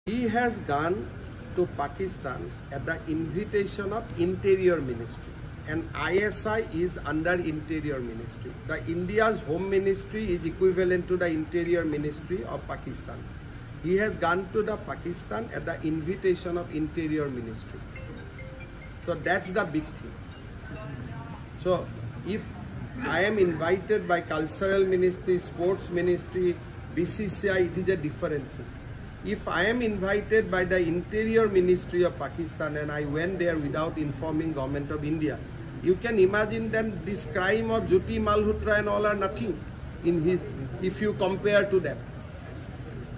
He has gone to Pakistan at the invitation of Interior Ministry, and ISI is under Interior Ministry. The India's Home Ministry is equivalent to the Interior Ministry of Pakistan. He has gone to the Pakistan at the invitation of Interior Ministry. So that's the big thing. So if I am invited by Cultural Ministry, Sports Ministry, BCCI, it is a different thing. If I am invited by the Interior Ministry of Pakistan and I went there without informing Government of India, you can imagine that this crime of Jyoti Malhotra and all are nothing in his, if you compare to them.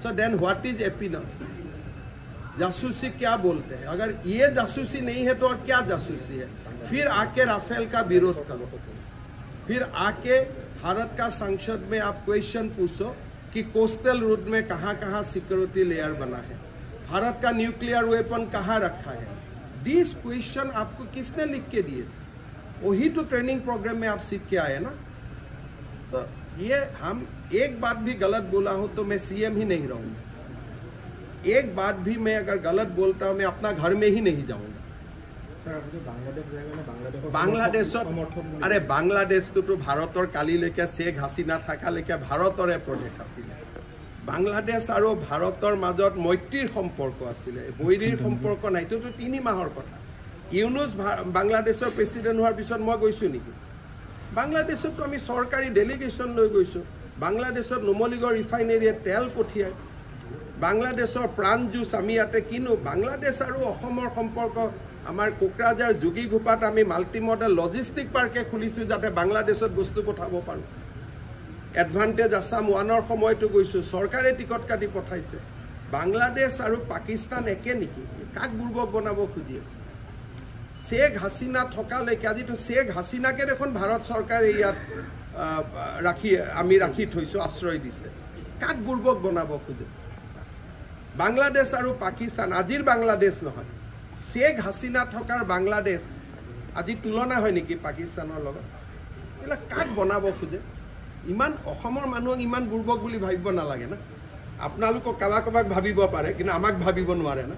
So then what is happiness? जासूसी क्या बोलते हैं? अगर ये जासूसी नहीं है तो और क्या जासूसी है? फिर आके राफेल का विरोध करो, फिर आके भारत का संसद में आप क्वेश्चन पूछो कि कोस्टल रूट में कहाँ सिक्योरिटी लेयर बना है, भारत का न्यूक्लियर वेपन कहाँ रखा है. दिस क्वेश्चन आपको किसने लिख के दिए? वही तो ट्रेनिंग प्रोग्राम में आप सीख के आए ना. तो ये हम एक बात भी गलत बोला हूं तो मैं सीएम ही नहीं रहूंगा. एक बात भी मैं अगर गलत बोलता हूं मैं अपना घर में ही नहीं जाऊंगा. बांग्लादेश अरे बांग्लादेश तो भारतर कालिলৈকে शेख हासिना थाकाলৈকে भारतरे प्रदेश आছিলে. बांग्लादेश और भारतर মাজত मैत्रीर सम्पर्क आছিলে, বৈৰীৰ सम्पर्क নাই. तो 3 মাহৰ কথা. ইউনুস বাংলাদেশৰ প্ৰেসিডেন্ট হোৱাৰ পিছত মই গৈছো নেকি? বাংলাদেশত তো আমি সৰকাৰি ডেলিগেশন লৈ গৈছো. বাংলাদেশত নুমলীগড় ৰিফাইনেৰীয়ে তেল পঠিয়ায়. বাংলাদেশৰ প্ৰাণ জুচ আমি ইয়াতে কিনো. বাংলাদেশ আৰু অসমৰ সম্পৰ্ক আমাৰ কোকৰাঝাৰ যোগীঘোপাত আমি মাল্টি মডেল লজিষ্টিক পাৰ্কে খুলিছো যাতে বাংলাদেশত বস্তু পঠাব পাৰো. এডভান্টেজ আসাম 1ৰ সময়টো গৈছো, সৰকাৰে টিকট কাটি পঠাইছে. বাংলাদেশ আৰু পাকিস্তান একে নেকি? কাক বুৰ্বক বনাব খুজি আছে? शेख हासिना थकाলৈকে আজি তো शेख हासिनाকে দেখোন ভাৰত চৰকাৰে ইয়াত ৰাখি থৈছো, আশ্ৰয় দিছে. কাক বুৰ্বক বনাব খুজে? বাংলাদেশ আৰু পাকিস্তান আজিৰ বাংলাদেশ নহয়, शेख हासिना থকাৰ বাংলাদেশ আজি তুলনা হয় নেকি পাকিস্তানৰ লগত? এলা কাক বনাব খুজে? ইমান অসমৰ মানুহক ইমান বুৰ্বক বুলি ভাবিব নালাগে না. আপোনালোকক কাবাক ভাবিব পাৰে কিন্তু আমাক ভাবিব নোৱাৰে না.